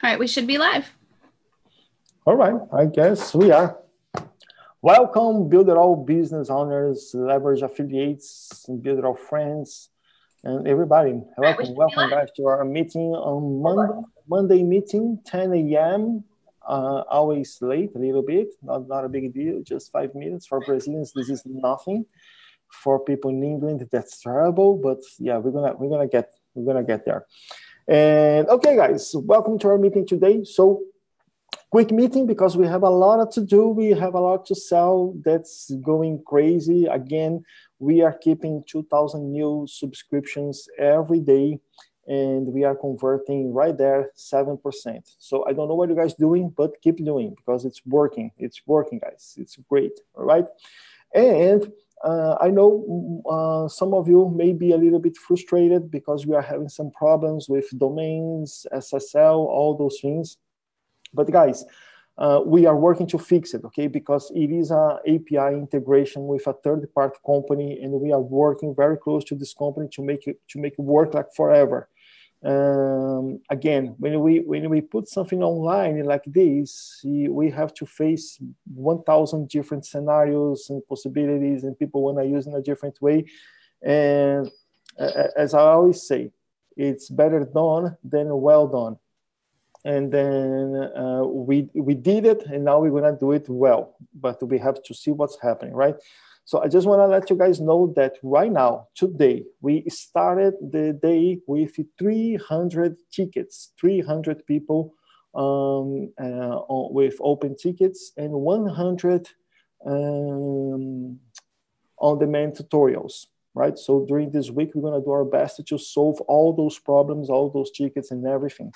All right, we should be live. All right, I guess we are. Welcome, Builderall business owners, leverage affiliates, Builderall friends, and everybody. Welcome, guys, to our meeting on Monday meeting, 10 a.m. Always late, a little bit, not a big deal, just 5 minutes. For Brazilians, this is nothing. For people in England, that's terrible. But yeah, we're gonna get there. And okay, guys, welcome to our meeting today. So quick meeting because we have a lot to do. We have a lot to sell. That's going crazy. Again, we are keeping 2,000 new subscriptions every day, and we are converting right there 7%. So I don't know what you guys doing, but keep doing because it's working. It's working, guys. It's great. All right. And I know some of you may be a little bit frustrated because we are having some problems with domains, SSL, all those things. But guys, we are working to fix it, okay? Because it is an API integration with a third-party company, and we are working very close to this company to make it work like forever. Again, when we put something online like this, we have to face 1,000 different scenarios and possibilities, and people want to use in a different way. And as I always say, it's better done than well done. And then we did it, and now we're gonna do it well. But we have to see what's happening, right? So I just want to let you guys know that right now, today, we started the day with 300 tickets, 300 people with open tickets, and 100 on-demand tutorials, right? So during this week, we're going to do our best to solve all those problems, all those tickets and everything.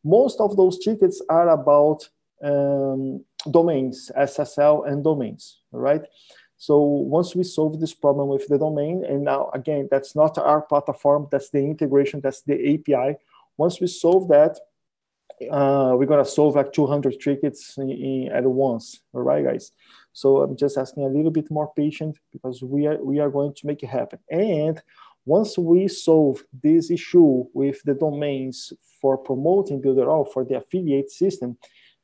Most of those tickets are about domains, SSL and domains, right? So once we solve this problem with the domain, and now again, that's not our platform, that's the integration, that's the API. Once we solve that, we're gonna solve like 200 tickets at once, all right, guys? So I'm just asking a little bit more patience because we are going to make it happen. And once we solve this issue with the domains for promoting Builderall for the affiliate system,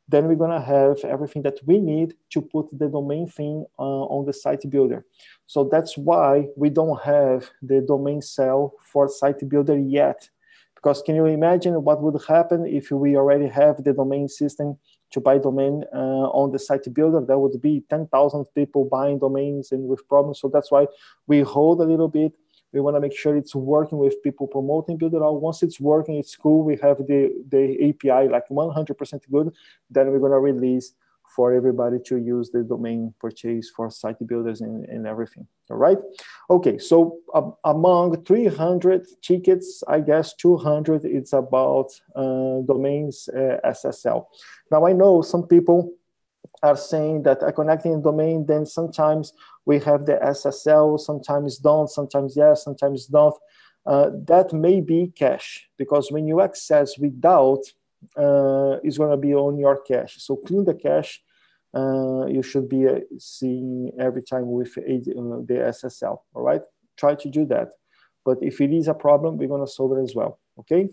then we're going to have everything that we need to put the domain thing on the site builder. So that's why we don't have the domain sale for site builder yet. Because can you imagine what would happen if we already have the domain system to buy domain on the site builder? There would be 10,000 people buying domains and with problems. So that's why we hold a little bit. We want to make sure it's working with people promoting Builderall. Once it's working, it's cool. We have the API like 100% good. Then we're going to release for everybody to use the domain purchase for site builders and everything. All right. Okay. So among 300 tickets, I guess 200 it's about domains SSL. Now I know some people are saying that connecting a domain, then sometimes we have the SSL, sometimes don't, sometimes yes, sometimes don't. That may be cache, because when you access without, it's going to be on your cache. So clean the cache. You should be seeing every time with the SSL, all right? Try to do that. But if it is a problem, we're going to solve it as well, okay?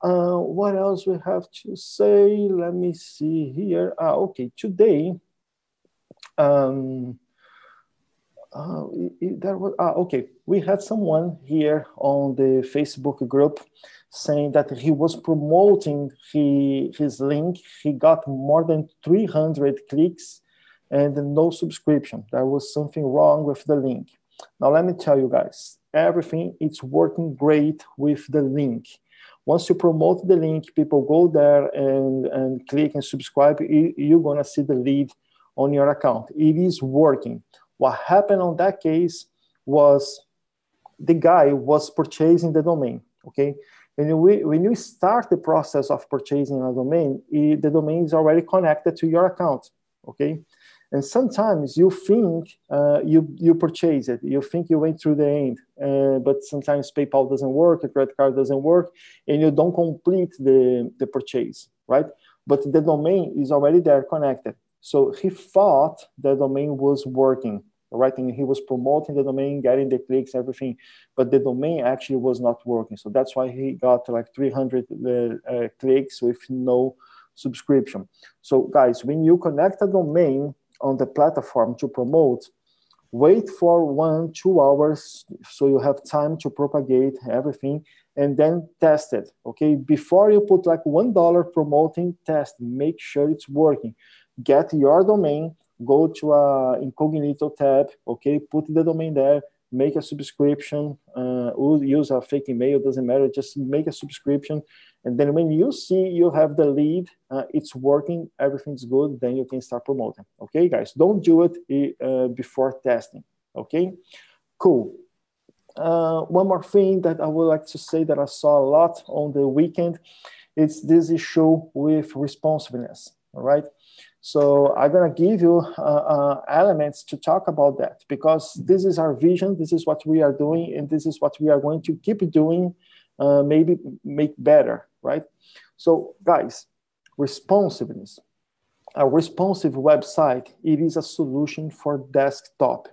What else we have to say? Let me see here. Okay, today, okay, we had someone here on the Facebook group saying that he was promoting his link. He got more than 300 clicks and no subscription. There was something wrong with the link. Now, let me tell you guys, everything is working great with the link. Once you promote the link, people go there and click and subscribe, you're going to see the lead on your account. It is working. What happened on that case was the guy was purchasing the domain, okay? And when you start the process of purchasing a domain, the domain is already connected to your account, okay? And sometimes you think you purchase it, you think you went through the end, but sometimes PayPal doesn't work, a credit card doesn't work, and you don't complete the purchase, right? But the domain is already there connected. So he thought the domain was working, right? And he was promoting the domain, getting the clicks, everything, but the domain actually was not working. So that's why he got like 300 clicks with no subscription. So guys, when you connect a domain on the platform to promote, wait for 1-2 hours so you have time to propagate everything, and then test it, okay? Before you put like $1 promoting, test, make sure it's working. Get your domain, go to a incognito tab, okay? Put the domain there, make a subscription, use a fake email, doesn't matter, just make a subscription. And then when you see you have the lead, it's working, everything's good, then you can start promoting. Okay, guys, don't do it before testing. Okay, cool. One more thing that I would like to say that I saw a lot on the weekend, it's this issue with responsiveness, all right? So I'm gonna give you elements to talk about that, because this is our vision, this is what we are doing, and this is what we are going to keep doing, maybe make better, right? So guys, responsiveness. A responsive website, it is a solution for desktop.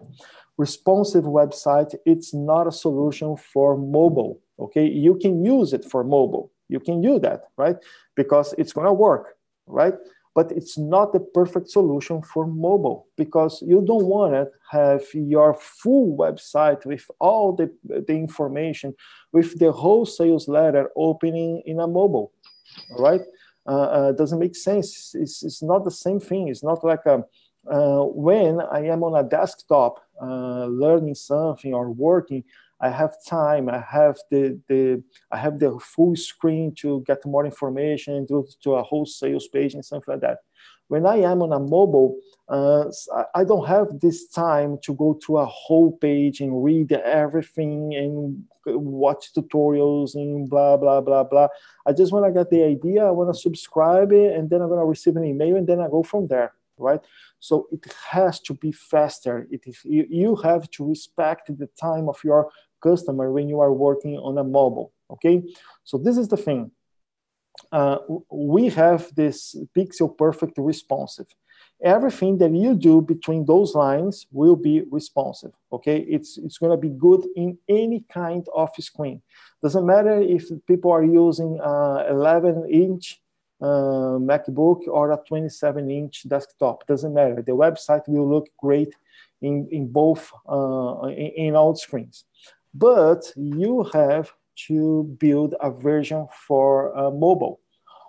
Responsive website, it's not a solution for mobile, okay? You can use it for mobile. You can do that, right? Because it's gonna work, right? But it's not the perfect solution for mobile, because you don't want to have your full website with all the information, with the whole sales letter opening in a mobile, all right? Doesn't make sense. It's not the same thing. It's not like when I am on a desktop learning something or working, I have time. I have the full screen to get more information to a whole sales page and something like that. When I am on a mobile, I don't have this time to go to a whole page and read everything and watch tutorials and blah, blah, blah, blah. I just want to get the idea. I want to subscribe it, and then I'm going to receive an email, and then I go from there, right? So it has to be faster. You have to respect the time of your customer when you are working on a mobile, okay? So this is the thing. We have this pixel perfect responsive. Everything that you do between those lines will be responsive, okay? It's going to be good in any kind of screen. Doesn't matter if people are using 11-inch MacBook or a 27-inch desktop. Doesn't matter. The website will look great in both, in all screens. But you have to build a version for mobile.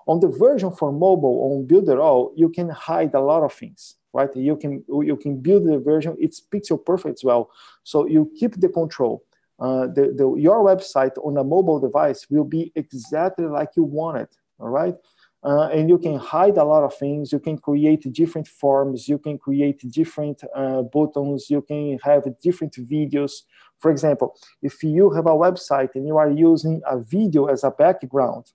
On the version for mobile on Builderall, you can hide a lot of things, right? You can build the version, it's pixel perfect as well. So you keep the control. Your website on a mobile device will be exactly like you want it, all right? And you can hide a lot of things. You can create different forms. You can create different buttons. You can have different videos. For example, if you have a website and you are using a video as a background,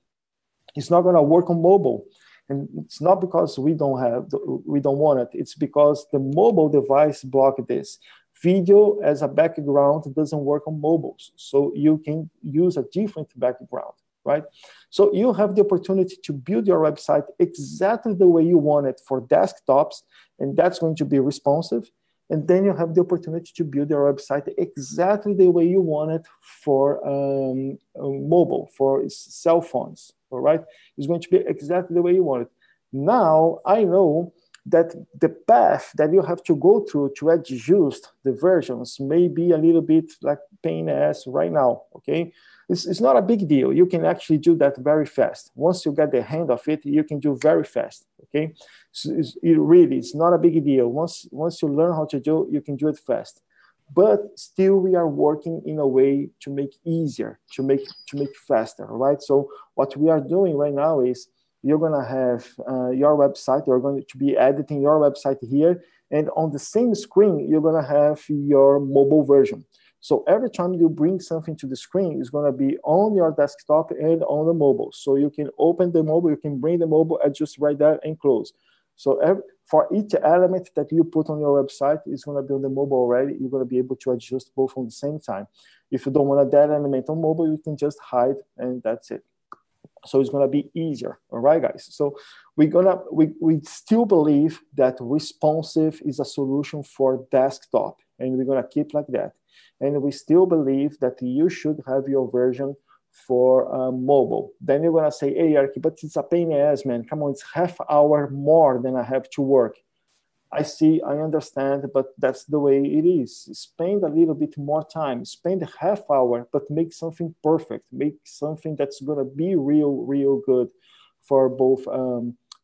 it's not going to work on mobile. And it's not because we don't want it. It's because the mobile device blocked this. Video as a background doesn't work on mobiles. So you can use a different background, right? So you have the opportunity to build your website exactly the way you want it for desktops, and that's going to be responsive. And then you have the opportunity to build your website exactly the way you want it for mobile, for cell phones, all right? It's going to be exactly the way you want it. Now, I know that the path that you have to go through to adjust the versions may be a little bit like pain in the ass right now, okay? It's not a big deal. You can actually do that very fast. Once you get the hang of it, you can do very fast, okay? So it's not a big deal. Once you learn how to do, you can do it fast. But still, we are working in a way to make easier, to make faster, right? So what we are doing right now is you're going to have your website. You're going to be editing your website here. And on the same screen, you're going to have your mobile version. So every time you bring something to the screen, it's going to be on your desktop and on the mobile. So you can open the mobile, you can bring the mobile, adjust right there and close. So for each element that you put on your website, it's going to be on the mobile already. You're going to be able to adjust both on the same time. If you don't want that element on mobile, you can just hide, and that's it. So it's going to be easier. All right, guys. So we still believe that responsive is a solution for desktop, and we're going to keep like that. And we still believe that you should have your version for mobile. Then you're gonna say, hey, Arki, but it's a pain in the ass, man. Come on, it's half hour more than I have to work. I see, I understand, but that's the way it is. Spend a little bit more time, spend a half hour, but make something perfect, make something that's gonna be real good for both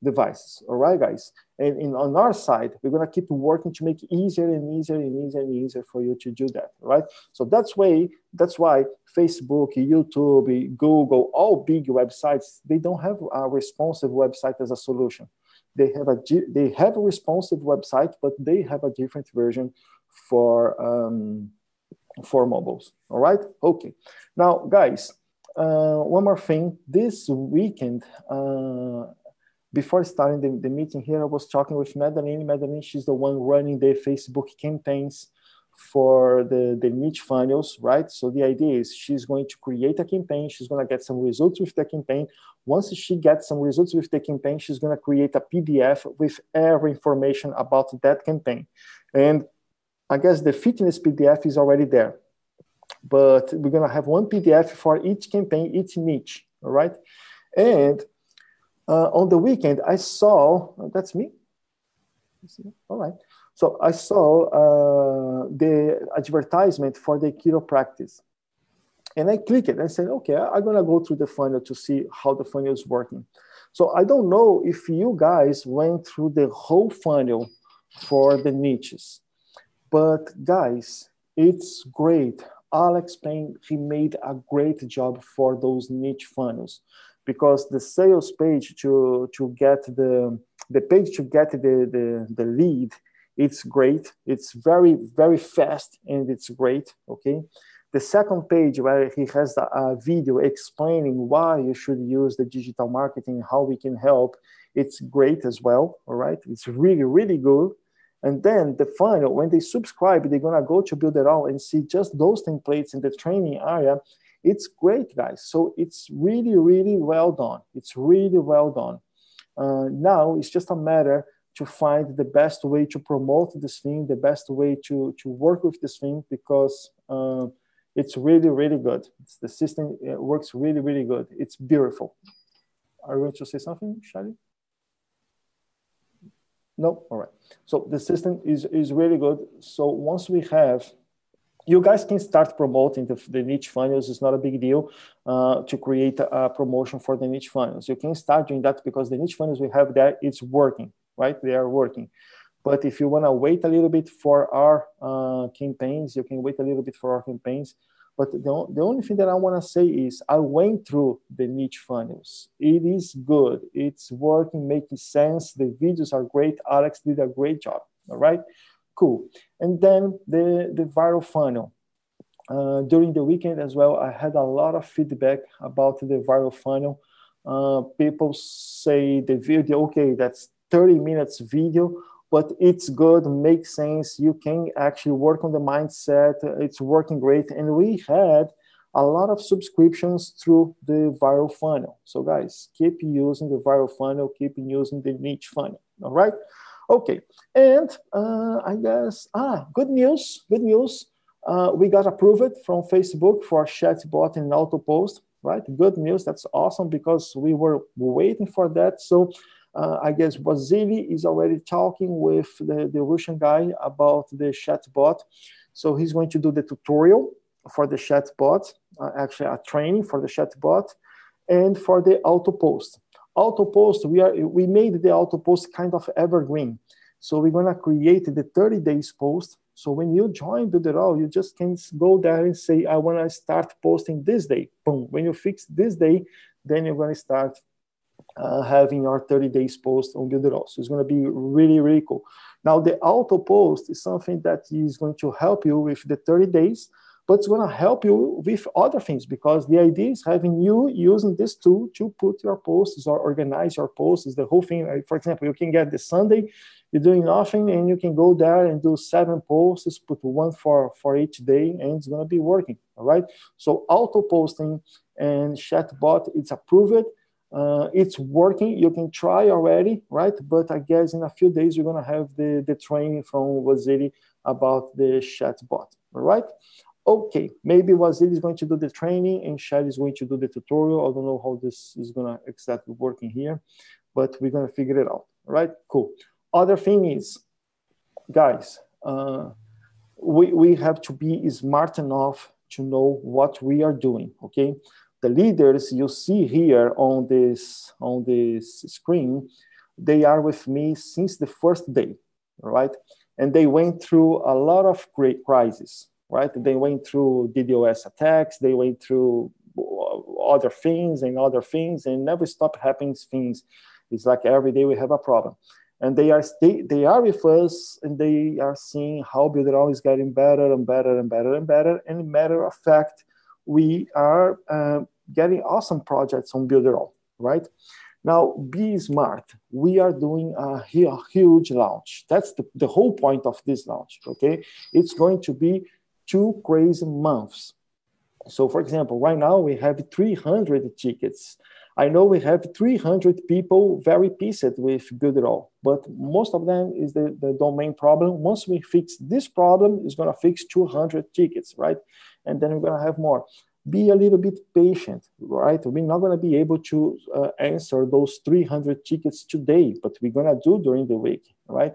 devices. All right, guys? And on our side, we're gonna keep working to make it easier and easier for you to do that, right? So that's why Facebook, YouTube, Google, all big websites, they don't have a responsive website as a solution. They have a responsive website, but they have a different version for mobiles. All right? Okay. Now, guys, one more thing. This weekend, before starting the meeting here, I was talking with Madeline. Madeline, she's the one running the Facebook campaigns for the niche funnels, right? So the idea is she's going to create a campaign. She's going to get some results with the campaign. Once she gets some results with the campaign, she's going to create a PDF with every information about that campaign. And I guess the fitness PDF is already there. But we're going to have one PDF for each campaign, each niche, all right? And on the weekend, I saw, that's me? All right. So I saw the advertisement for the chiropractic. And I clicked it and said, okay, I'm going to go through the funnel to see how the funnel is working. So I don't know if you guys went through the whole funnel for the niches. But guys, it's great. Alex Payne, he made a great job for those niche funnels, because the sales page to get the page to get the lead, it's great. It's very fast and it's great, okay? The second page, where he has a video explaining why you should use the digital marketing, how we can help, it's great as well, all right? It's really good. And then the final, when they subscribe, they're gonna go to Builderall and see just those templates in the training area. It's great, guys. So it's really well done. It's really well done. Now it's just a matter to find the best way to promote this thing, the best way to work with this thing, because it's really good. The system works really good. It's beautiful. Are you going to say something, Shadi? No? All right. So the system is really good. So once we have, you guys can start promoting the niche funnels. It's not a big deal to create a promotion for the niche funnels. You can start doing that because the niche funnels we have there, it's working, right? They are working. But if you want to wait a little bit for our campaigns, you can wait a little bit for our campaigns. But the only thing that I want to say is I went through the niche funnels. It is good. It's working, making sense. The videos are great. Alex did a great job. All right, cool. And then the viral funnel. During the weekend as well, I had a lot of feedback about the viral funnel. People say the video, okay, that's 30 minutes video, but it's good, makes sense. You can actually work on the mindset. It's working great. And we had a lot of subscriptions through the viral funnel. So guys, keep using the viral funnel, keep using the niche funnel, all right? Okay, and I guess, good news. We got approved from Facebook for chatbot and auto post, right? Good news, that's awesome, because we were waiting for that. So I guess Vasily is already talking with the Russian guy about the chatbot. So he's going to do the tutorial for the chatbot, actually a training for the chatbot, and for the auto post. Auto post, we made the auto post kind of evergreen. So we're gonna create the 30 days post. So when you join Builderall, you just can go there and say, I wanna start posting this day. Boom, when you fix this day, then you're gonna start having our 30 days post on Builderall. So it's going to be really cool. Now, the auto post is something that is going to help you with the 30 days, but it's going to help you with other things, because the idea is having you using this tool to put your posts or organize your posts, the whole thing. For example, you can get the Sunday, you're doing nothing, and you can go there and do 7 posts, put one for each day, and it's going to be working, all right? So auto posting and chatbot, it's approved. It's working. You can try already, right? But I guess in a few days, you're going to have the training from Vasily about the chatbot, all right? okay, maybe Wazir is going to do the training and Shad is going to do the tutorial. I don't know how this is going to exactly work in here, but we're going to figure it out. All right, cool. Other thing is, guys, we have to be smart enough to know what we are doing, okay? The leaders you see here on this screen, they are with me since the first day, right? And they went through a lot of great crises, right? They went through DDoS attacks, they went through other things and never stop happening things. It's like every day we have a problem. And they are with us, and they are seeing how Builderall is getting better and better and better and better. And matter of fact, we are getting awesome projects on Builderall, right? Now, be smart. We are doing a huge launch. That's the whole point of this launch, okay? It's going to be 2 crazy months. So, for example, right now we have 300 tickets. I know we have 300 people very pissed with Builderall, but most of them is the domain problem. Once we fix this problem, it's going to fix 200 tickets, right? And then we're going to have more. Be a little bit patient, right? We're not going to be able to answer those 300 tickets today, but we're going to do during the week, right?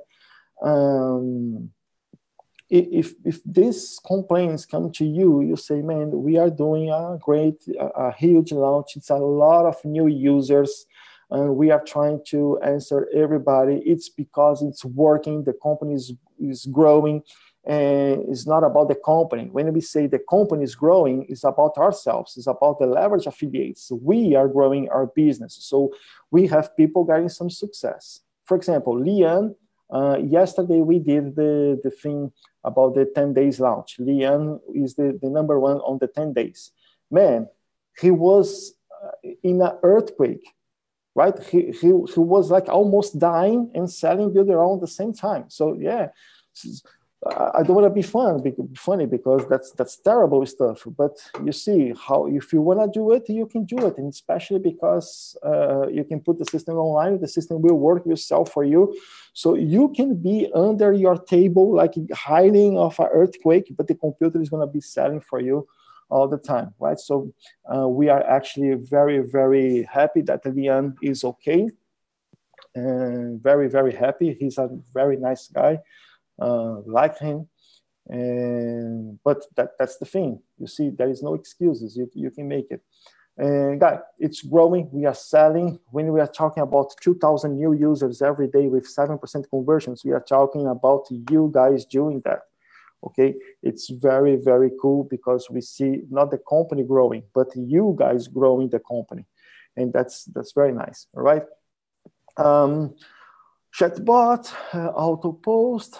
If these complaints come to you, you say, man, we are doing a huge launch. It's a lot of new users, and we are trying to answer everybody. It's because it's working. The company is growing, and it's not about the company. When we say the company is growing, it's about ourselves. It's about the leverage affiliates. We are growing our business. So we have people getting some success. For example, Lian, yesterday we did the thing about the 10 days launch. Lian is the number 1 on the 10 days. Man, he was in an earthquake, right? He was like almost dying and selling Builderall at the same time. So yeah, I don't want to be funny because that's terrible stuff. But you see how if you want to do it, you can do it, and especially because you can put the system online. The system will work, will sell for you, so you can be under your table like hiding of an earthquake, but the computer is going to be selling for you all the time, right? So we are actually very, very happy that Lian is okay, and very, very happy. He's a very nice guy. Like him, but that's the thing. You see, there is no excuses. You can make it. And guys, it's growing. We are selling. When we are talking about 2,000 new users every day with 7% conversions, we are talking about you guys doing that. Okay, it's very, very cool because we see not the company growing, but you guys growing the company, and that's very nice. All right. Chatbot, auto post,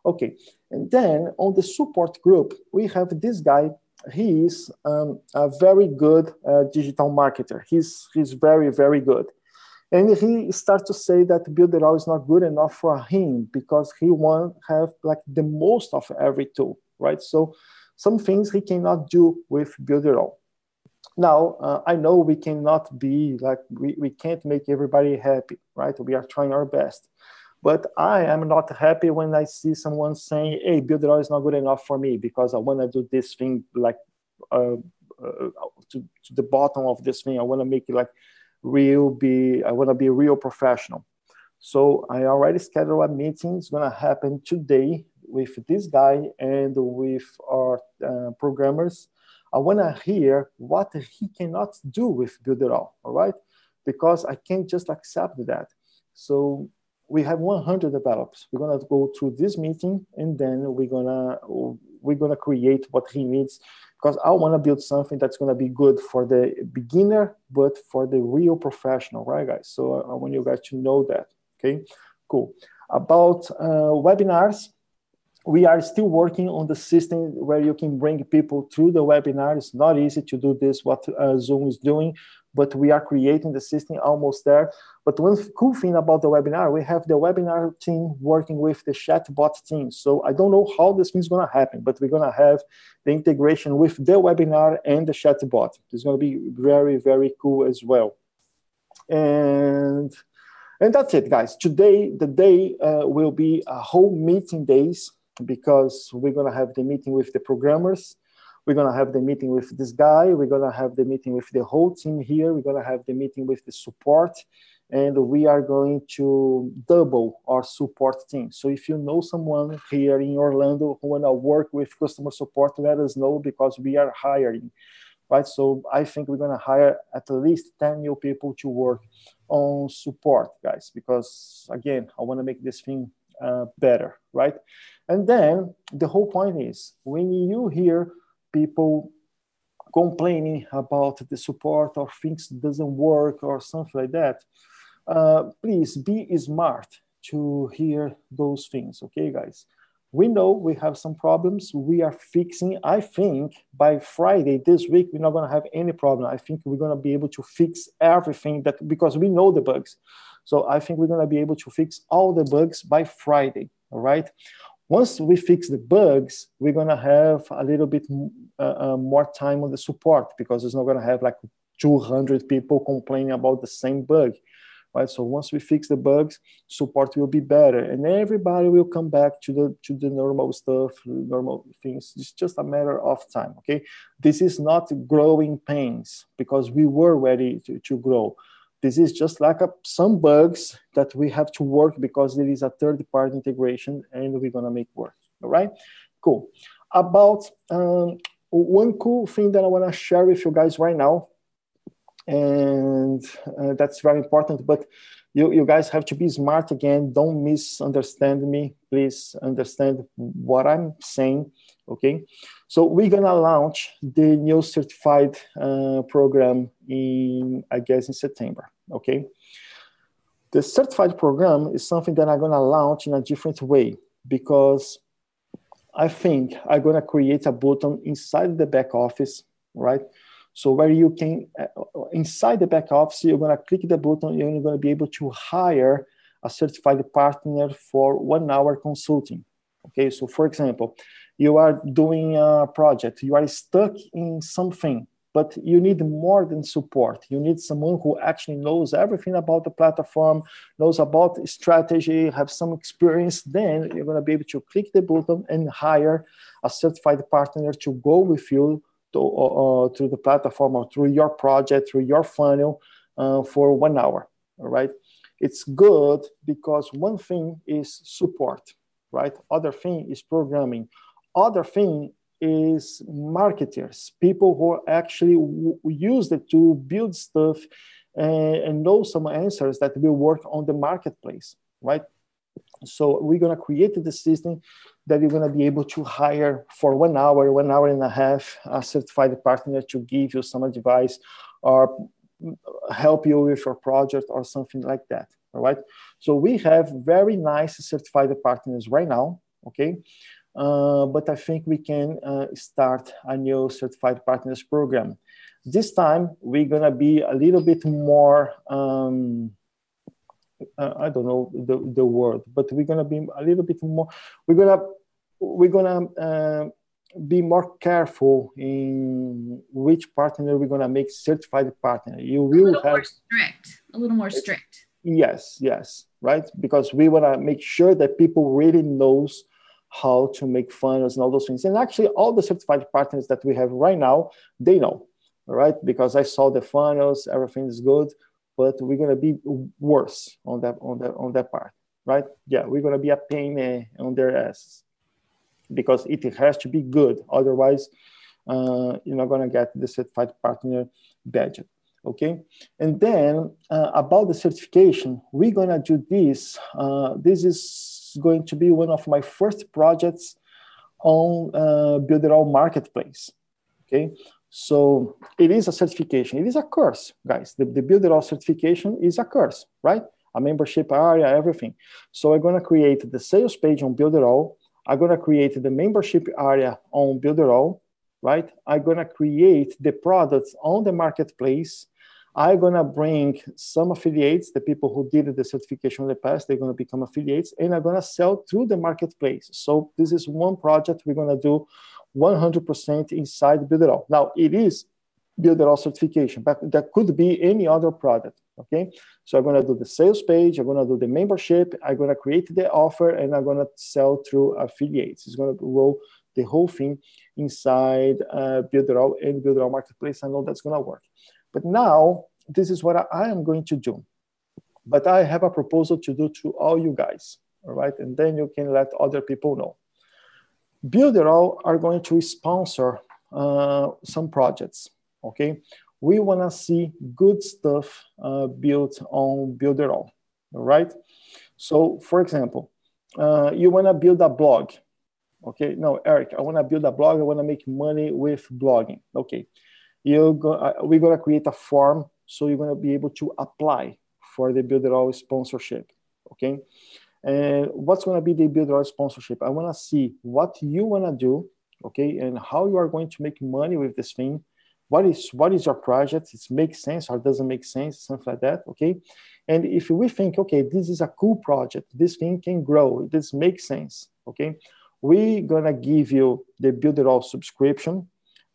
okay. And then on the support group, we have this guy. He is a very good digital marketer. He's very, very good. And he starts to say that Builderall is not good enough for him because he wants to have like the most of every tool, right? So some things he cannot do with Builderall. Now, I know we cannot be like, we can't make everybody happy, right? We are trying our best. But I am not happy when I see someone saying, hey, Builderall is not good enough for me because I want to do this thing like to the bottom of this thing. I want to make it like I want to be a real professional. So I already scheduled a meeting. It's going to happen today with this guy and with our programmers. I want to hear what he cannot do with Builderall, all right? Because I can't just accept that. So we have 100 developers. We're gonna go through this meeting, and then we're gonna create what he needs. Because I want to build something that's gonna be good for the beginner, but for the real professional, right, guys? So I want you guys to know that. Okay, cool. About webinars. We are still working on the system where you can bring people through the webinar. It's not easy to do this, what Zoom is doing, but we are creating the system almost there. But one cool thing about the webinar, we have the webinar team working with the chatbot team. So I don't know how this thing's going to happen, but we're going to have the integration with the webinar and the chatbot. It's going to be very, very cool as well. And that's it, guys. Today, the day will be a whole meeting days. because we're going to have the meeting with the programmers. We're going to have the meeting with this guy. We're going to have the meeting with the whole team here. We're going to have the meeting with the support. And we are going to double our support team. So if you know someone here in Orlando who want to work with customer support, let us know, because we are hiring. Right, so I think we're going to hire at least 10 new people to work on support, guys, because again, I want to make this thing better, right? And then the whole point is, when you hear people complaining about the support or things doesn't work or something like that, please be smart to hear those things, okay, guys? We know we have some problems. We are fixing. I think by Friday this week, we're not going to have any problem. I think we're going to be able to fix everything, that because we know the bugs. So I think we're going to be able to fix all the bugs by Friday, all right? Once we fix the bugs, we're going to have a little bit more time on the support, because it's not going to have like 200 people complaining about the same bug. Right, so once we fix the bugs, support will be better, and everybody will come back to the normal stuff, normal things. It's just a matter of time. Okay, this is not growing pains, because we were ready to grow. This is just like some bugs that we have to work, because there is a third-party integration, and we're gonna make work. All right, cool. About one cool thing that I want to share with you guys right now. And that's very important, but you guys have to be smart again. Don't misunderstand me. Please understand what I'm saying, okay? So we're gonna launch the new certified program I guess in September, okay? The certified program is something that I'm gonna launch in a different way, because I think I'm gonna create a button inside the back office, right? So where you can, inside the back office, you're going to click the button and you're going to be able to hire a certified partner for 1 hour consulting. Okay, so for example, you are doing a project, you are stuck in something, but you need more than support. You need someone who actually knows everything about the platform, knows about strategy, have some experience. Then you're going to be able to click the button and hire a certified partner to go with you through the platform, or through your project, through your funnel, for 1 hour, all right? It's good because one thing is support, right? Other thing is programming. Other thing is marketers, people who actually use it to build stuff and know some answers that will work on the marketplace, right? So we're going to create the system that you're going to be able to hire for 1 hour, 1 hour and a half, a certified partner to give you some advice or help you with your project or something like that, all right? So we have very nice certified partners right now, okay? But I think we can start a new certified partners program. This time, we're going to be a little bit more... I don't know the word, but we're gonna be a little bit more. We're gonna be more careful in which partner we're gonna make certified partner. You will have a little more strict. Yes, right. Because we wanna make sure that people really knows how to make funnels and all those things. And actually, all the certified partners that we have right now, they know, all right? Because I saw the funnels, everything is good. But we're going to be worse on that part, right? Yeah, we're going to be a pain on their asses, because it has to be good. Otherwise, you're not going to get the certified partner badge, okay? And then about the certification, we're going to do this. This is going to be one of my first projects on Builderall Marketplace, okay? So it is a certification. It is a course, guys. The Builderall certification is a course, right? A membership area, everything. So I'm going to create the sales page on Builderall. I'm going to create the membership area on Builderall, right? I'm going to create the products on the marketplace. I'm going to bring some affiliates, the people who did the certification in the past, they're going to become affiliates, and I'm going to sell through the marketplace. So this is one project we're going to do 100% inside Builderall. Now, it is Builderall certification, but that could be any other product, okay? So I'm gonna do the sales page, I'm gonna do the membership, I'm gonna create the offer, and I'm gonna sell through affiliates. It's gonna roll the whole thing inside Builderall and Builderall Marketplace. I know that's gonna work. But now, this is what I am going to do. But I have a proposal to do to all you guys, all right? And then you can let other people know. Builderall are going to sponsor some projects, okay? We wanna see good stuff built on Builderall, all right? So for example, you wanna build a blog, okay? No, Eric, I wanna build a blog, I wanna make money with blogging, okay. We're gonna create a form, so you're gonna be able to apply for the Builderall sponsorship, okay? And what's gonna be the Builderall sponsorship? I wanna see what you wanna do, okay, and how you are going to make money with this thing. What is your project? It makes sense or doesn't make sense, something like that, okay? And if we think, okay, this is a cool project, this thing can grow, this makes sense, okay? We're gonna give you the Builderall subscription.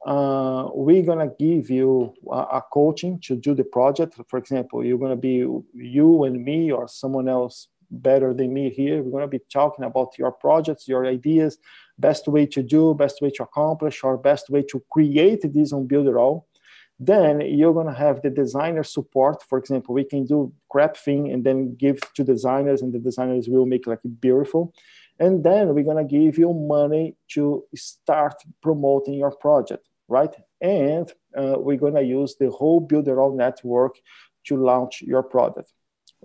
We're gonna give you a coaching to do the project. For example, you're gonna be you and me or someone else better than me here. We're gonna be talking about your projects, your ideas, best way to do, best way to accomplish, or best way to create this on Builderall. Then you're gonna have the designer support. For example, we can do crap thing and then give to designers, and the designers will make like beautiful. And then we're gonna give you money to start promoting your project, right? And we're gonna use the whole Builderall network to launch your product,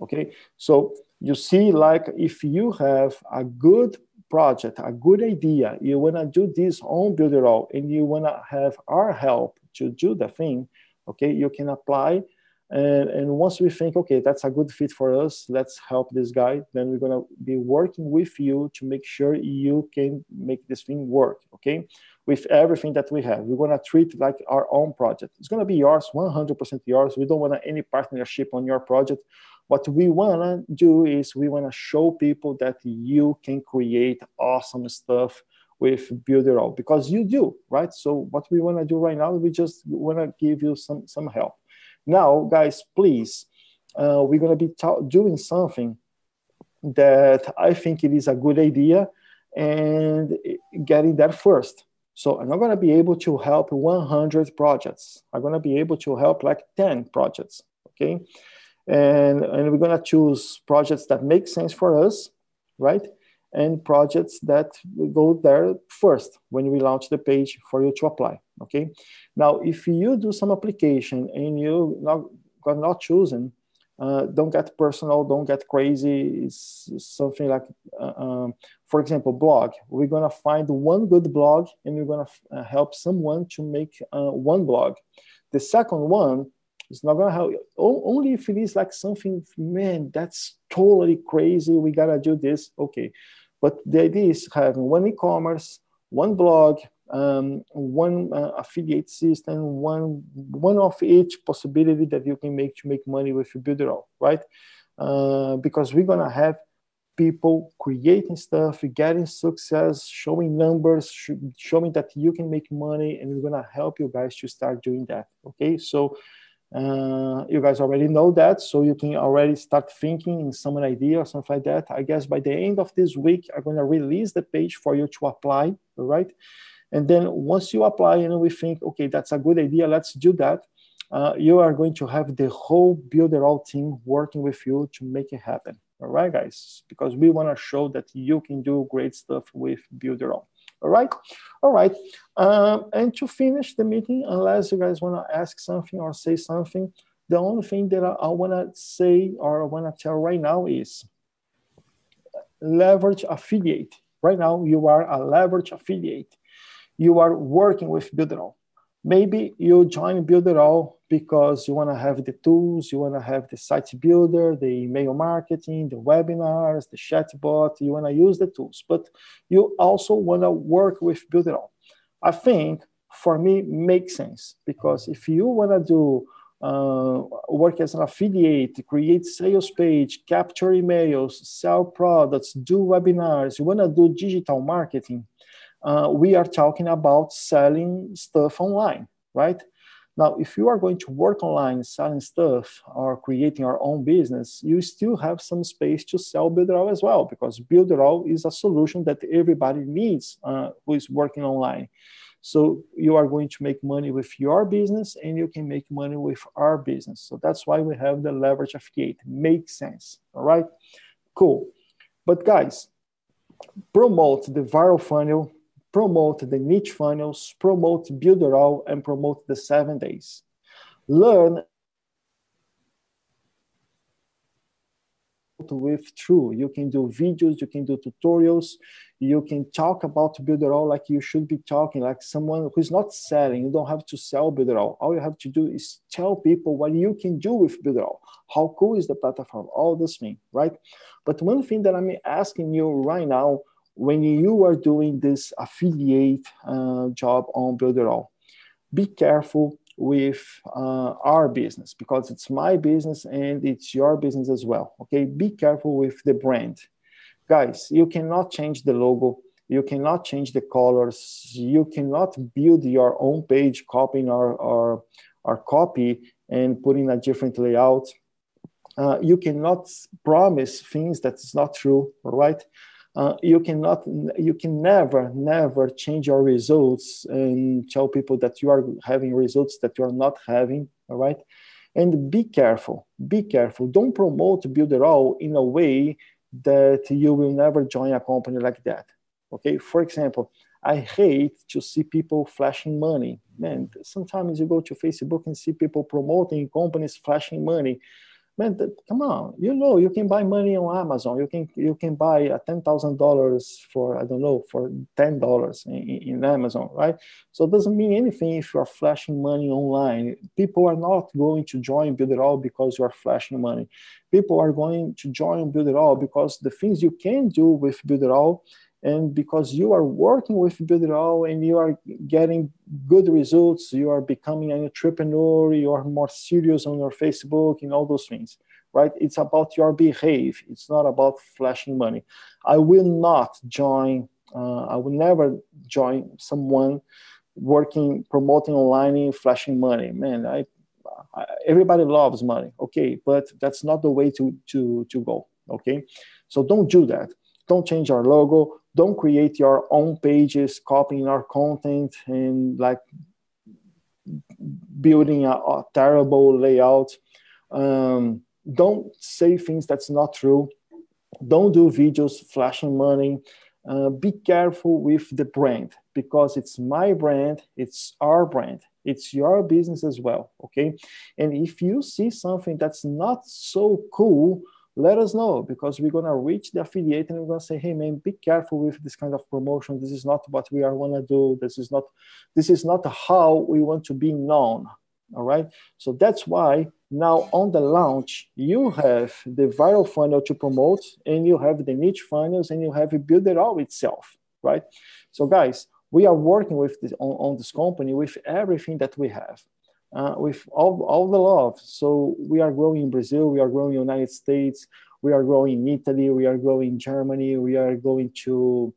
okay? So you see, like if you have a good project, a good idea, you wanna do this on Builderall and you wanna have our help to do the thing, okay, you can apply. And once we think, okay, that's a good fit for us, let's help this guy, then we're gonna be working with you to make sure you can make this thing work, okay? With everything that we have. We're gonna treat it like our own project. It's gonna be yours, 100% yours. We don't want any partnership on your project. What we wanna do is we wanna show people that you can create awesome stuff with Builderall, because you do, right? So what we wanna do right now, we just wanna give you some help. Now, guys, please, we're gonna be doing something that I think it is a good idea and getting that first. So I'm not gonna be able to help 100 projects. I'm gonna be able to help like 10 projects, okay? And we're gonna choose projects that make sense for us, right? And projects that will go there first when we launch the page for you to apply, okay? Now, if you do some application and you got not chosen, don't get personal, don't get crazy. It's something like, for example, blog. We're gonna find one good blog and we're gonna help someone to make one blog. The second one is not gonna help, only if it is like something, man, that's totally crazy, we gotta do this, okay. But the idea is having one e-commerce, one blog, one affiliate system, one of each possibility that you can make to make money with Builderall, right? Because we're gonna have people creating stuff, getting success, showing numbers, showing that you can make money, and we're gonna help you guys to start doing that, okay? So you guys already know that, so you can already start thinking in some idea or something like that. I guess by the end of this week, I'm gonna release the page for you to apply, all right? And then once you apply and we think, okay, that's a good idea, let's do that, you are going to have the whole Builderall team working with you to make it happen, all right, guys? Because we wanna show that you can do great stuff with Builderall. All right, all right. And to finish the meeting, unless you guys want to ask something or say something, the only thing that I want to say or I want to tell right now is leverage affiliate. Right now, you are a leverage affiliate. You are working with Builderall. Maybe you join Builderall because you want to have the tools, you want to have the site builder, the email marketing, the webinars, the chatbot, you want to use the tools, but you also want to work with Builderall. I think for me makes sense, because if you want to do work as an affiliate, create sales page, capture emails, sell products, do webinars, you want to do digital marketing, we are talking about selling stuff online, right? Now, if you are going to work online selling stuff or creating your own business, you still have some space to sell Builderall as well, because Builderall is a solution that everybody needs who is working online. So you are going to make money with your business and you can make money with our business. So that's why we have the leverage affiliate. Makes sense, all right? Cool. But guys, promote the viral funnel, promote the niche funnels, promote Builderall, and promote the 7 days. Learn with true. You can do videos, you can do tutorials, you can talk about Builderall like you should be talking, like someone who's not selling. You don't have to sell Builderall. All you have to do is tell people what you can do with Builderall. How cool is the platform? All this thing, right? But one thing that I'm asking you right now, when you are doing this affiliate job on Builderall, be careful with our business, because it's my business and it's your business as well. Okay, be careful with the brand. Guys, you cannot change the logo, you cannot change the colors, you cannot build your own page copying our copy and putting a different layout. You cannot promise things that's not true, right? You can never change your results and tell people that you are having results that you are not having, all right? And be careful, be careful. Don't promote Builderall in a way that you will never join a company like that, okay? For example, I hate to see people flashing money. Man, sometimes you go to Facebook and see people promoting companies flashing money. Man, come on! You can buy money on Amazon. You can buy $10,000 for, I don't know, for $10 in Amazon, right? So it doesn't mean anything if you are flashing money online. People are not going to join Builderall because you are flashing money. People are going to join Builderall because the things you can do with Builderall, and because you are working with Builderall and you are getting good results, you are becoming an entrepreneur, you are more serious on your Facebook and all those things, right? It's about your behavior. It's not about flashing money. I will never join someone working, promoting online and flashing money. Man, everybody loves money, okay? But that's not the way to go, okay? So don't do that. Don't change our logo. Don't create your own pages, copying our content and like building a terrible layout. Don't say things that's not true. Don't do videos flashing money. Be careful with the brand, because it's my brand, it's our brand, it's your business as well, okay? And if you see something that's not so cool, let us know, because we're going to reach the affiliate and we're going to say, hey man, be careful with this kind of promotion. This is not what we want to do. This is not how we want to be known. All right. So that's why now on the launch, you have the viral funnel to promote, and you have the niche funnels, and you have Builderall itself, right? So guys, we are working with this on this company with everything that we have. With all the love. So we are growing in Brazil, we are growing in the United States, we are growing in Italy, we are growing in Germany, we are going to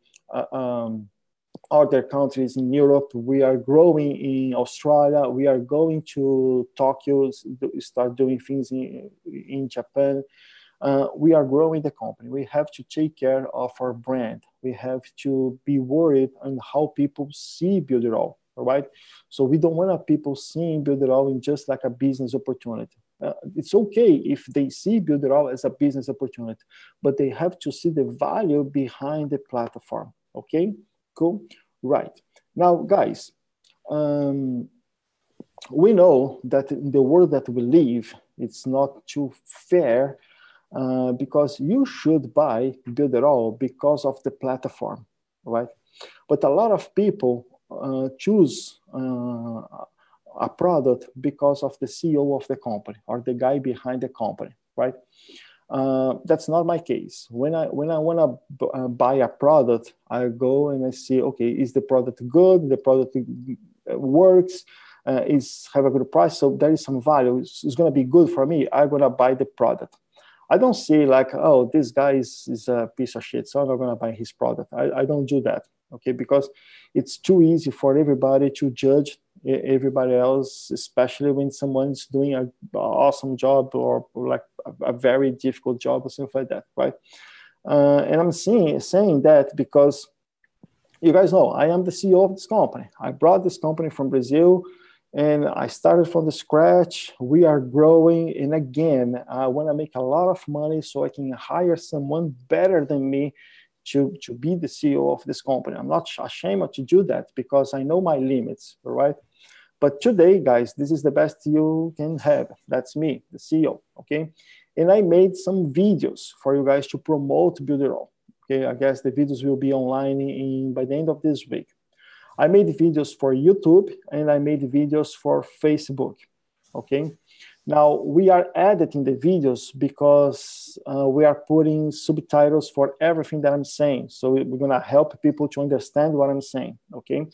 other countries in Europe, we are growing in Australia, we are going to Tokyo, start doing things in Japan. We are growing the company. We have to take care of our brand. We have to be worried on how people see Builderall. All right. So we don't want people seeing Builderall in just like a business opportunity. It's okay if they see Builderall as a business opportunity, but they have to see the value behind the platform. Okay, cool. Right. Now, guys, we know that in the world that we live, it's not too fair because you should buy Builderall because of the platform, right? But a lot of people choose a product because of the CEO of the company or the guy behind the company, right? That's not my case. When I want to buy a product, I go and I see, okay, is the product good? The product works, is have a good price, so there is some value. It's going to be good for me. I'm going to buy the product. I don't see like, oh, this guy is a piece of shit, so I'm not going to buy his product. I don't do that, okay? Because it's too easy for everybody to judge everybody else, especially when someone's doing an awesome job or like a very difficult job or something like that, right? And I'm saying that because you guys know I am the CEO of this company. I brought this company from Brazil and I started from the scratch. We are growing. And again, I want to make a lot of money so I can hire someone better than me to be the CEO of this company. I'm not ashamed to do that because I know my limits, all right? But today, guys, this is the best you can have. That's me, the CEO, okay? And I made some videos for you guys to promote Builderall. Okay, I guess the videos will be online by the end of this week. I made videos for YouTube and I made videos for Facebook, okay? Now, we are editing the videos because we are putting subtitles for everything that I'm saying. So we're going to help people to understand what I'm saying, okay?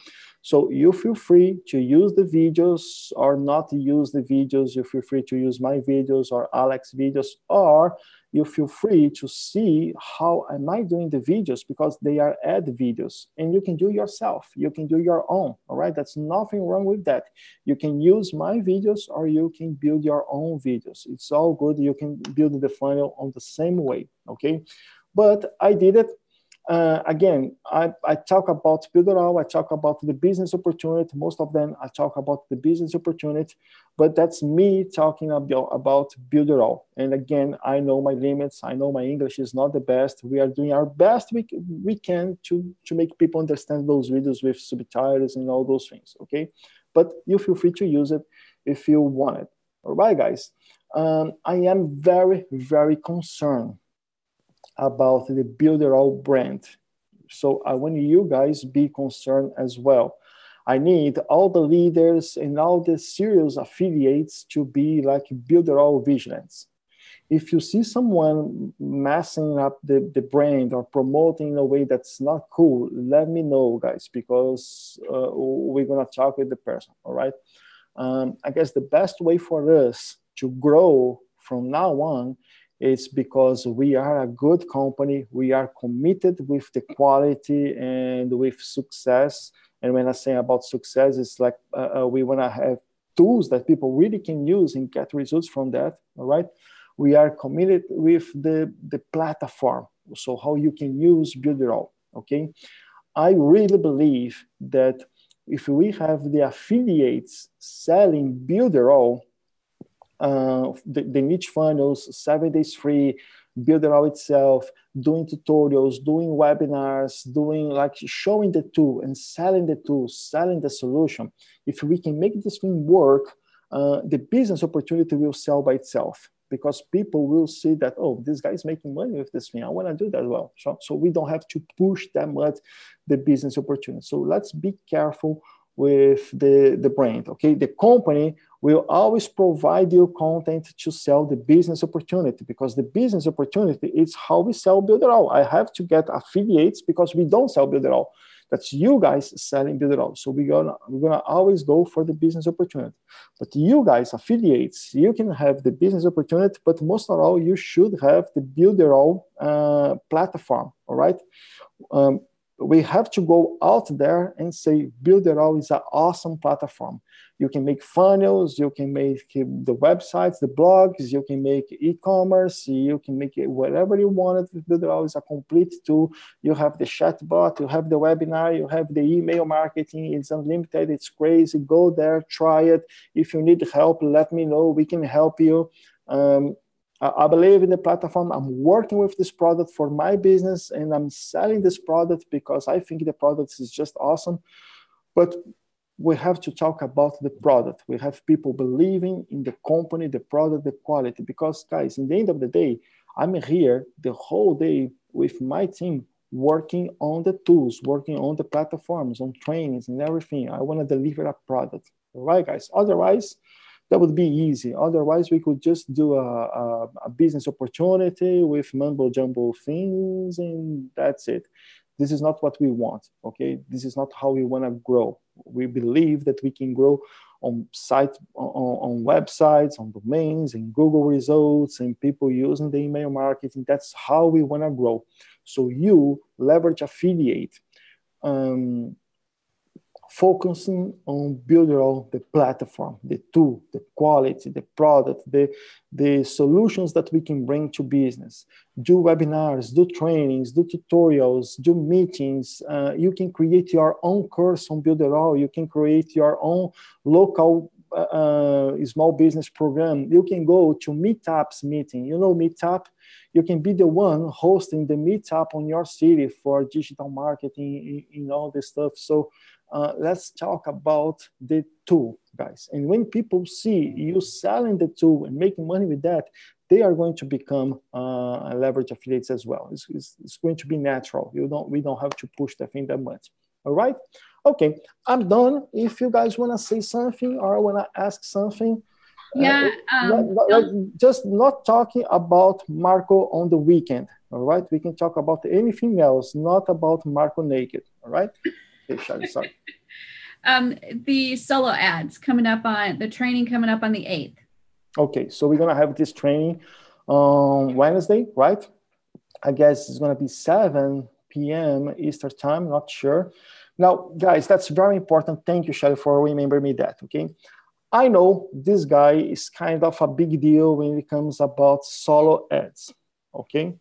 So you feel free to use the videos or not use the videos. You feel free to use my videos or Alex's videos, or you feel free to see how am I doing the videos because they are ad videos and you can do yourself. You can do your own, all right? That's nothing wrong with that. You can use my videos or you can build your own videos. It's all good. You can build the funnel on the same way, okay? But I did it. Again, I talk about Builderall, I talk about the business opportunity. Most of them, I talk about the business opportunity, but that's me talking about Builderall. And again, I know my limits. I know my English is not the best. We are doing our best we can to make people understand those videos with subtitles and all those things, okay? But you feel free to use it if you want it. All right, guys. I am very, very concerned about the Builderall brand. So I want you guys be concerned as well. I need all the leaders and all the serious affiliates to be like Builderall vigilance. If you see someone messing up the brand or promoting in a way that's not cool, let me know, guys, because we're going to talk with the person, all right? I guess the best way for us to grow from now on is because we are a good company. We are committed with the quality and with success. And when I say about success, it's like we want to have tools that people really can use and get results from that, all right? We are committed with the platform, so how you can use Builderall, okay? I really believe that if we have the affiliates selling Builderall, the niche funnels, 7 days free, Builderall itself, doing tutorials, doing webinars, doing like showing the tool and selling the tool, selling the solution. If we can make this thing work, the business opportunity will sell by itself because people will see that, oh, this guy is making money with this thing. I want to do that as well. So we don't have to push that much the business opportunity. So let's be careful with the brand, okay? The company will always provide you content to sell the business opportunity because the business opportunity is how we sell Builderall. I have to get affiliates because we don't sell Builderall. That's you guys selling Builderall. So we're gonna always go for the business opportunity. But you guys, affiliates, you can have the business opportunity, but most of all, you should have the Builderall platform, all right? We have to go out there and say Builderall is an awesome platform. You can make funnels, you can make the websites, the blogs, you can make e-commerce, you can make it whatever you want. Builderall is a complete tool. You have the chatbot, you have the webinar, you have the email marketing. It's unlimited, it's crazy. Go there, try it. If you need help, let me know. We can help you. I believe in the platform. I'm working with this product for my business and I'm selling this product because I think the product is just awesome. But we have to talk about the product. We have people believing in the company, the product, the quality. Because guys, in the end of the day, I'm here the whole day with my team working on the tools, working on the platforms, on trainings and everything. I want to deliver a product. All right, guys? Otherwise, that would be easy. Otherwise, we could just do a business opportunity with mumbo-jumbo things, and that's it. This is not what we want, okay? This is not how we want to grow. We believe that we can grow on websites, on domains, and Google results, and people using the email marketing. That's how we want to grow. So you leverage affiliate. focusing on Builderall, the platform, the tool, the quality, the product, the solutions that we can bring to business. Do webinars, do trainings, do tutorials, do meetings. You can create your own course on Builderall. You can create your own local small business program. You can go to Meetups meeting. You know Meetup? You can be the one hosting the Meetup on your city for digital marketing and all this stuff. So let's talk about the tool, guys. And when people see you selling the tool and making money with that, they are going to become leverage affiliates as well. It's going to be natural. We don't have to push the thing that much. All right? Okay, I'm done. If you guys want to say something or want to ask something, yeah, just not talking about Marco on the weekend. All right, we can talk about anything else, not about Marco naked. All right. Okay, Shari, sorry. The solo ads coming up on the training coming up on the 8th. Okay, so we're gonna have this training on Wednesday, right? I guess it's gonna be 7 p.m. Eastern time. Not sure. Now, guys, that's very important. Thank you, Shelly, for remembering me that, okay? I know this guy is kind of a big deal when it comes about solo ads, okay?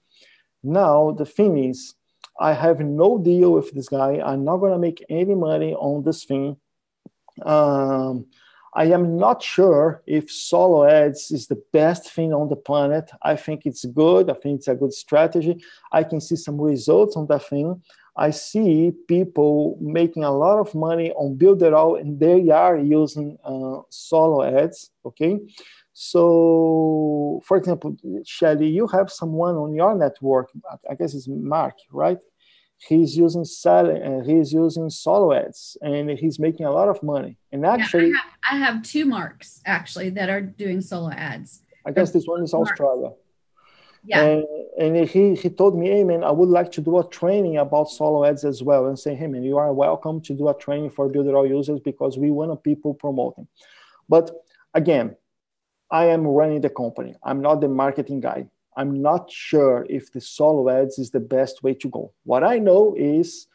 Now, the thing is, I have no deal with this guy. I'm not gonna make any money on this thing. I am not sure if solo ads is the best thing on the planet. I think it's good. I think it's a good strategy. I can see some results on that thing. I see people making a lot of money on Builderall, and they are using solo ads, okay? So, for example, Shelly, you have someone on your network, I guess it's Mark, right? He's using solo ads, and he's making a lot of money. And actually, yeah, I have 2 Marks actually that are doing solo ads. I guess this one is Australia. Yeah. And he told me, hey, man, I would like to do a training about solo ads as well. And say, hey, man, you are welcome to do a training for Builderall users because we want people promoting. But again, I am running the company. I'm not the marketing guy. I'm not sure if the solo ads is the best way to go. What I know is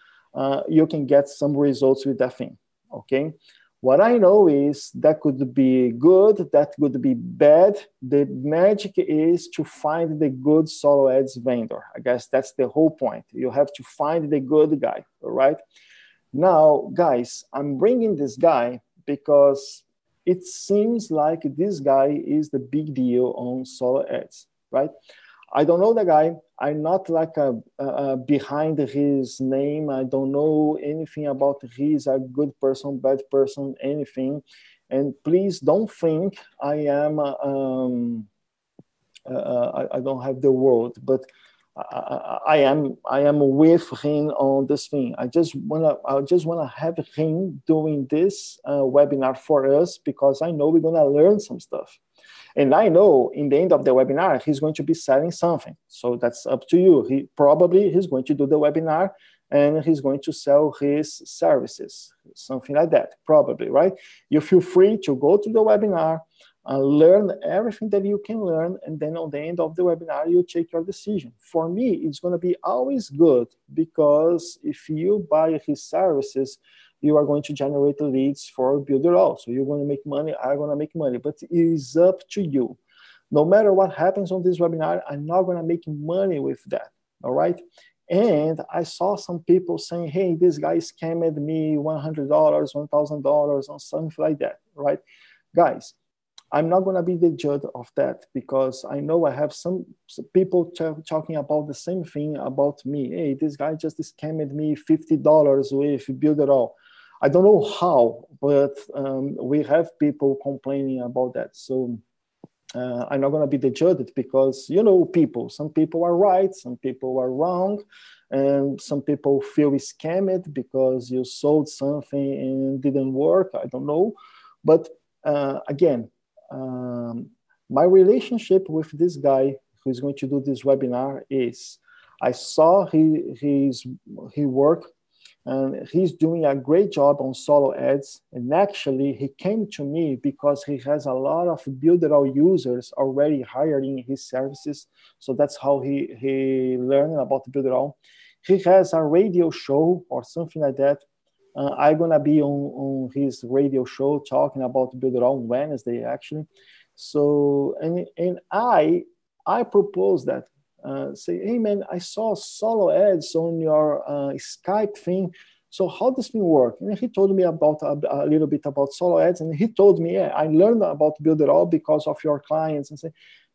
you can get some results with that thing, okay? What I know is that could be good, that could be bad. The magic is to find the good solo ads vendor. I guess that's the whole point. You have to find the good guy, all right? Now, guys, I'm bringing this guy because it seems like this guy is the big deal on solo ads, right? I don't know the guy. I'm not like behind his name. I don't know anything about he's a good person, bad person, anything. And please don't think I am, I don't have the word, but I am with him on this thing. I just wanna have him doing this webinar for us because I know we're gonna learn some stuff. And I know in the end of the webinar, he's going to be selling something. So that's up to you. He's going to do the webinar and he's going to sell his services, something like that, probably, right? You feel free to go to the webinar, learn everything that you can learn, and then on the end of the webinar, you take your decision. For me, it's going to be always good because if you buy his services, you are going to generate leads for Builderall. So you're going to make money, I'm going to make money, but it is up to you. No matter what happens on this webinar, I'm not going to make money with that, all right? And I saw some people saying, hey, this guy scammed me $100, $1,000 or something like that, right? Guys, I'm not going to be the judge of that because I know I have some people talking about the same thing about me. Hey, this guy just scammed me $50 with Builderall. I don't know how, but we have people complaining about that. So I'm not going to be the judge because, you know, some people are right, some people are wrong, and some people feel scammed because you sold something and it didn't work. I don't know. But again, my relationship with this guy who's going to do this webinar is I saw his work, and he's doing a great job on solo ads. And actually, he came to me because he has a lot of Builderall users already hiring his services. So that's how he learned about Builderall. He has a radio show or something like that. I'm gonna be on his radio show talking about Builderall on Wednesday, actually. So and I propose that say, hey man, I saw solo ads on your Skype thing. So how does thing work? And he told me about a little bit about solo ads, and he told me, yeah, I learned about Builderall because of your clients, and say,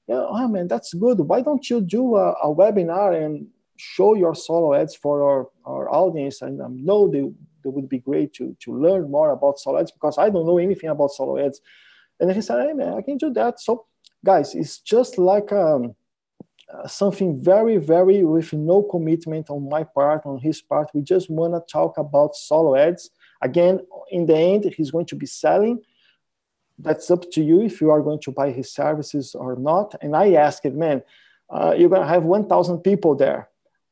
yeah, oh man, that's good. Why don't you do a webinar and show your solo ads for our audience? And I know they would be great to learn more about solo ads because I don't know anything about solo ads. And he said, hey man, I can do that. So guys, it's just like something very, very with no commitment on my part, on his part. We just want to talk about solo ads. Again, in the end, he's going to be selling. That's up to you if you are going to buy his services or not. And I asked, man, you're going to have 1,000 people there.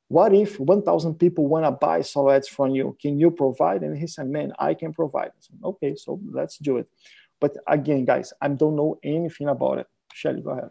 What if 1,000 people want to buy solo ads from you? Can you provide? And he said, man, I can provide. I said, okay, so let's do it. But again, guys, I don't know anything about it. Shelly, go ahead.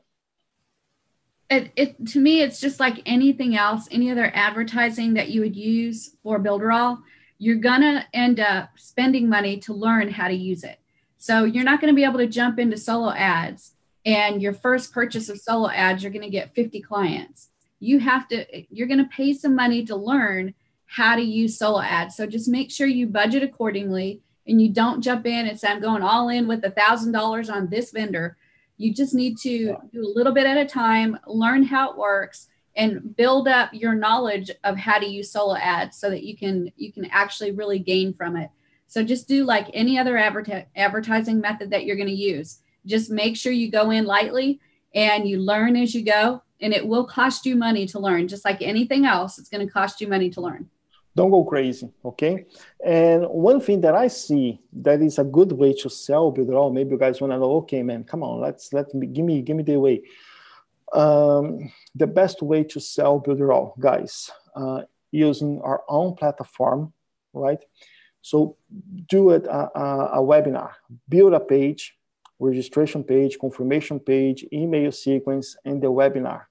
To me, it's just like anything else, any other advertising that you would use for Builderall, you're going to end up spending money to learn how to use it. So you're not going to be able to jump into solo ads and your first purchase of solo ads, you're going to get 50 clients. You're going to pay some money to learn how to use solo ads. So just make sure you budget accordingly and you don't jump in and say, I'm going all in with $1,000 on this vendor. You just need to do a little bit at a time, learn how it works, and build up your knowledge of how to use solo ads so that you can actually really gain from it. So just do like any other advertising method that you're going to use. Just make sure you go in lightly and you learn as you go, and it will cost you money to learn. Just like anything else, it's going to cost you money to learn. Don't go crazy, okay? And one thing that I see that is a good way to sell Builderall, maybe you guys want to know, okay, man, come on, give me the way. The best way to sell Builderall, guys, using our own platform, right? So do it a webinar, build a page, registration page, confirmation page, email sequence, and the webinar.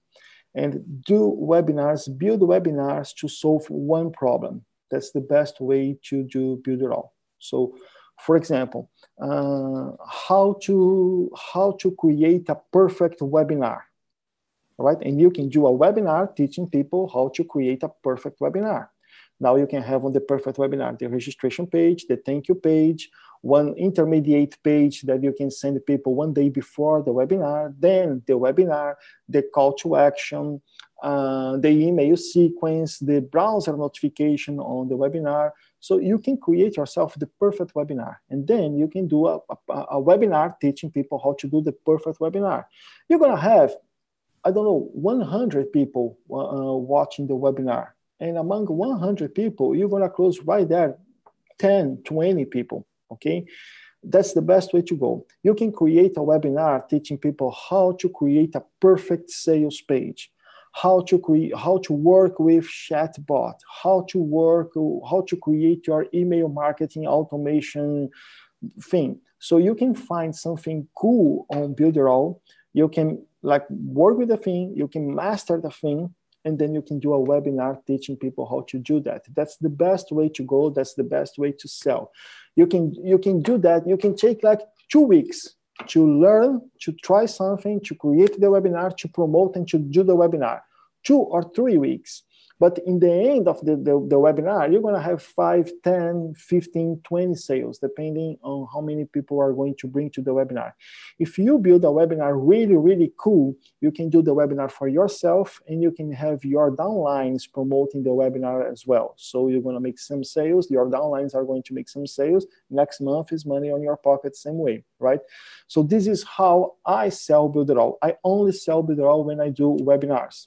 And do webinars, build webinars to solve one problem. That's the best way to do Builderall. So, for example, how to create a perfect webinar, right? And you can do a webinar teaching people how to create a perfect webinar. Now you can have on the perfect webinar the registration page, the thank you page, one intermediate page that you can send people one day before the webinar, then the webinar, the call to action, the email sequence, the browser notification on the webinar. So you can create yourself the perfect webinar. And then you can do a webinar teaching people how to do the perfect webinar. You're going to have, I don't know, 100 people watching the webinar. And among 100 people, you're going to close right there 10, 20 people, okay? That's the best way to go. You can create a webinar teaching people how to create a perfect sales page, how to work with chatbot, how to create your email marketing automation thing. So you can find something cool on Builderall. You can like work with the thing, you can master the thing, and then you can do a webinar teaching people how to do that. That's the best way to go. That's the best way to sell. You can do that. You can take like 2 weeks to learn, to try something, to create the webinar, to promote and to do the webinar. 2 or 3 weeks. But in the end of the webinar, you're going to have 5, 10, 15, 20 sales, depending on how many people are going to bring to the webinar. If you build a webinar really, really cool, you can do the webinar for yourself, and you can have your downlines promoting the webinar as well. So you're going to make some sales. Your downlines are going to make some sales. Next month is money on your pocket, same way, right? So this is how I sell Builderall. I only sell Builderall when I do webinars.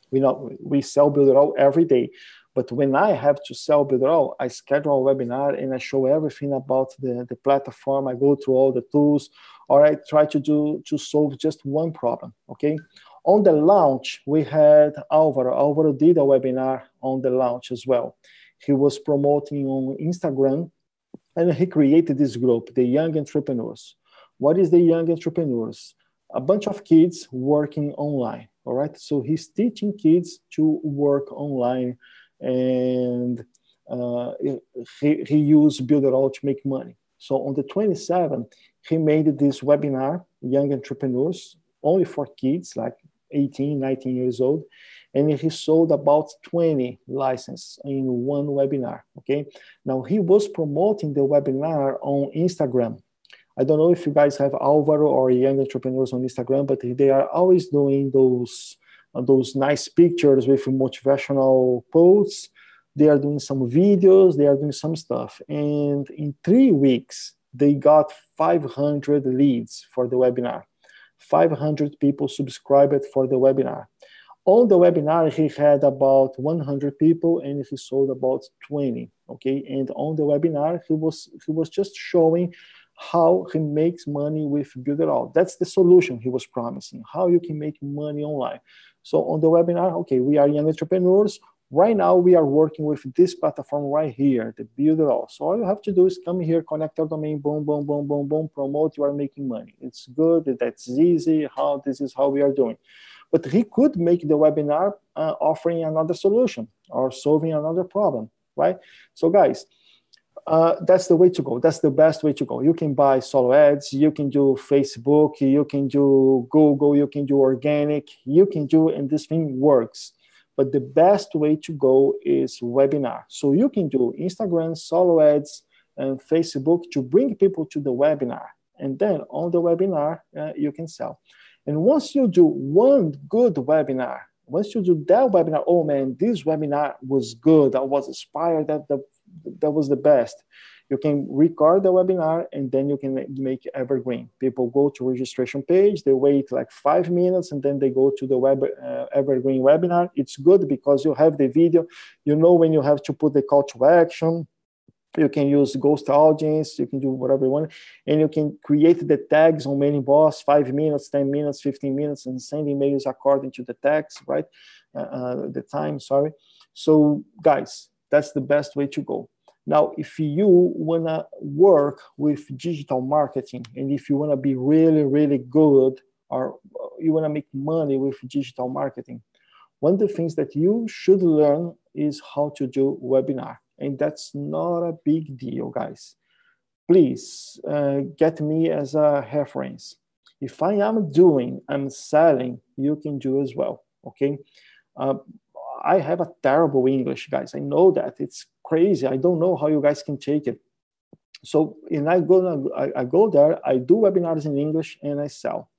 We sell Builderall every day, but when I have to sell Builderall, I schedule a webinar and I show everything about the platform. I go through all the tools, or I try to solve just one problem, okay? On the launch, we had Alvaro. Alvaro did a webinar on the launch as well. He was promoting on Instagram, and he created this group, the Young Entrepreneurs. What is the Young Entrepreneurs? A bunch of kids working online. All right, so he's teaching kids to work online, and he used Builderall to make money. So on the 27th, he made this webinar, Young Entrepreneurs, only for kids, like 18, 19 years old. And he sold about 20 licenses in one webinar, okay? Now, he was promoting the webinar on Instagram. I don't know if you guys have Alvaro or Young Entrepreneurs on Instagram, but they are always doing those nice pictures with motivational quotes. They are doing some videos, they are doing some stuff. And in 3 weeks, they got 500 leads for the webinar. 500 people subscribed for the webinar. On the webinar, he had about 100 people and he sold about 20, okay? And on the webinar, he was just showing how he makes money with Builderall. That's the solution he was promising, how you can make money online. So on the webinar, okay, we are young entrepreneurs. Right now, we are working with this platform right here, the Builderall. So all you have to do is come here, connect your domain, boom, boom, boom, boom, boom, promote, you are making money. It's good, that's easy, this is how we are doing. But he could make the webinar offering another solution or solving another problem, right? So guys, that's the way to go. That's the best way to go. You can buy solo ads, you can do Facebook, you can do Google, you can do organic, you can do, and this thing works. But the best way to go is webinar. So you can do Instagram, solo ads, and Facebook to bring people to the webinar. And then on the webinar, you can sell. And once you do one good webinar, once you do that webinar, oh man, this webinar was good, I was inspired, that was the best. You can record the webinar and then you can make evergreen. People go to registration page, they wait like 5 minutes and then they go to the evergreen webinar. It's good because you have the video, you know when you have to put the call to action. You can use ghost audience, you can do whatever you want, and you can create the tags on ManyBoss, 5 minutes, 10 minutes, 15 minutes, and send emails according to the tags, right? The time, sorry. So guys, that's the best way to go. Now, if you wanna work with digital marketing, and if you wanna be really, really good, or you wanna make money with digital marketing, one of the things that you should learn is how to do webinar. And that's not a big deal, guys. Please get me as a reference. If I am I'm selling, you can do as well, okay? I have a terrible English, guys. I know that. It's crazy. I don't know how you guys can take it. So, and I go there, I do webinars in English, and I sell.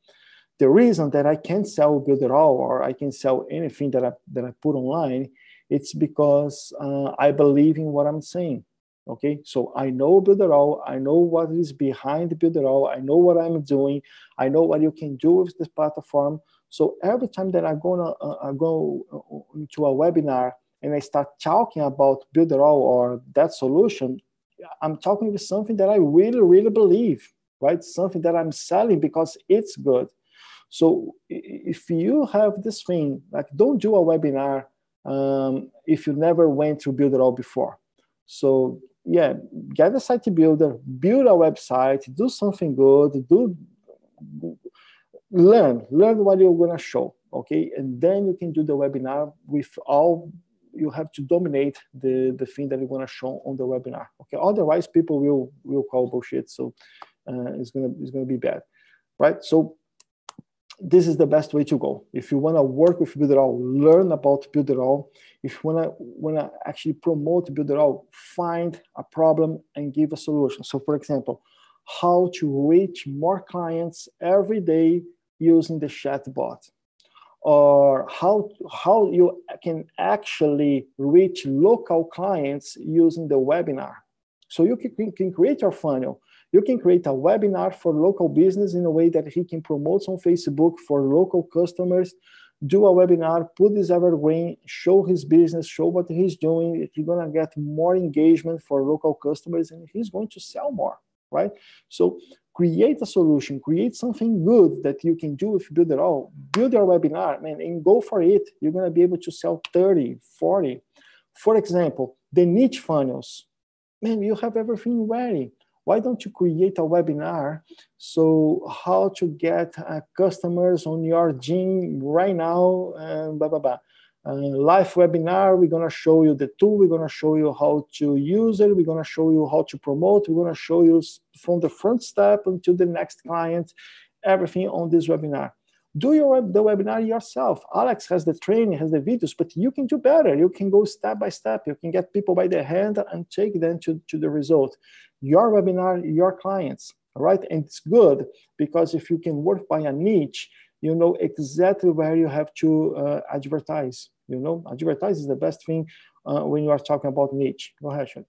The reason that I can't sell Builderall or I can sell anything that I put online, it's because I believe in what I'm saying, okay? So I know Builderall, I know what is behind Builderall, I know what I'm doing, I know what you can do with this platform. So every time that I go into a webinar and I start talking about Builderall or that solution, I'm talking with something that I really, really believe, right? Something that I'm selling because it's good. So if you have this thing, like don't do a webinar if you never went through Builderall before. So yeah, get a site builder, build a website, do something good, learn what you're gonna show, okay? And then you can do the webinar with all, you have to dominate the thing that you're gonna show on the webinar, okay? Otherwise people will call bullshit, so it's gonna be bad, right? So this is the best way to go. If you want to work with Builderall, learn about Builderall. If you want to actually promote Builderall, find a problem and give a solution. So for example, how to reach more clients every day using the chatbot, or how you can actually reach local clients using the webinar. So you can create your funnel. You can create a webinar for local business in a way that he can promote on Facebook for local customers, do a webinar, put this evergreen, show his business, show what he's doing. He's going to get more engagement for local customers and he's going to sell more, right? So create a solution, create something good that you can do with Builderall. Build your webinar, man, and go for it. You're going to be able to sell 30, 40. For example, the niche funnels. Man, you have everything ready. Why don't you create a webinar? So how to get customers on your gym right now, and blah, blah, blah. live webinar, we're going to show you the tool, we're going to show you how to use it, we're going to show you how to promote, we're going to show you from the front step until the next client, everything on this webinar. Do the webinar yourself. Alex has the training, has the videos, but you can do better. You can go step by step. You can get people by the hand and take them to the result. Your webinar, your clients, all right? And it's good because if you can work by a niche, you know exactly where you have to advertise. You know, advertise is the best thing when you are talking about niche. Go ahead, Sean.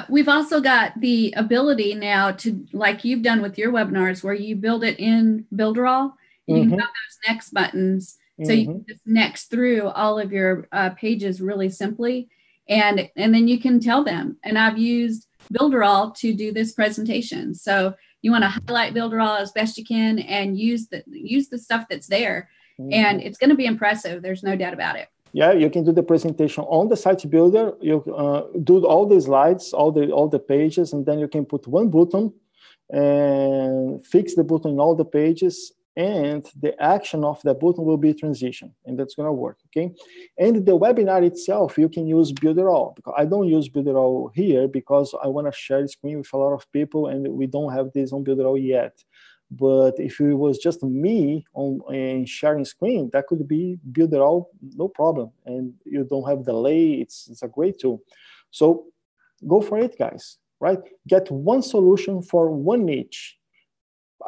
We've also got the ability now to, like you've done with your webinars, where you build it in Builderall. You can have those next buttons, so you can just next through all of your pages really simply, and then you can tell them. And I've used Builderall to do this presentation. So you want to highlight Builderall as best you can and use the stuff that's there, and it's going to be impressive. There's no doubt about it. Yeah, you can do the presentation on the site builder. You do all the slides, all the pages, and then you can put one button and fix the button in all the pages, and the action of the button will be transition, and that's going to work, okay? And the webinar itself, you can use Builderall. I don't use Builderall here because I want to share screen with a lot of people, and we don't have this on Builderall yet. But if it was just me on sharing screen, that could be Builderall, no problem. And you don't have delay. It's a great tool. So go for it, guys, right? Get one solution for one niche.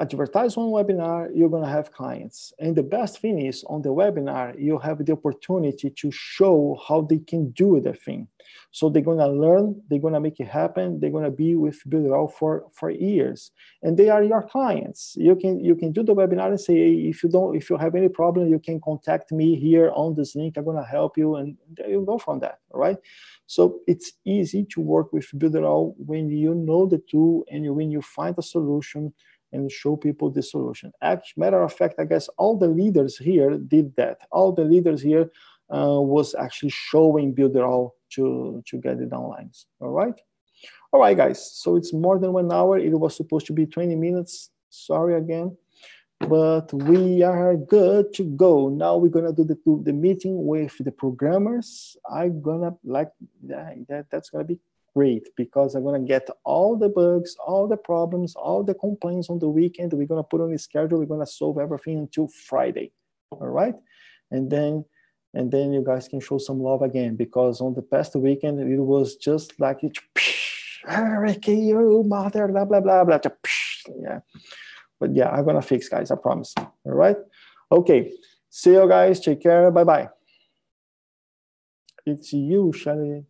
Advertise on webinar, you're going to have clients. And the best thing is on the webinar, you have the opportunity to show how they can do the thing. So they're going to learn, they're going to make it happen. They're going to be with Builderall for years. And they are your clients. You can do the webinar and say, hey, if you have any problem, you can contact me here on this link. I'm going to help you. And you go from that, all right? So it's easy to work with Builderall when you know the tool and when you find a solution and show people the solution. Matter of fact, I guess all the leaders here did that. All the leaders here was actually showing Builderall to get the downlines. All right, guys. So it's more than 1 hour. It was supposed to be 20 minutes. Sorry again, but we are good to go. Now we're gonna do the meeting with the programmers. I'm gonna like that. That's gonna be great because I'm going to get all the bugs, all the problems, all the complaints on the weekend. We're going to put on the schedule. We're going to solve everything until Friday. All right. And then you guys can show some love again, because on the past weekend, it was just like, Ricky, you mother, blah, blah, blah, blah. Yeah. But yeah, I'm going to fix, guys. I promise. All right. Okay. See you guys. Take care. Bye-bye. It's you, Shelly.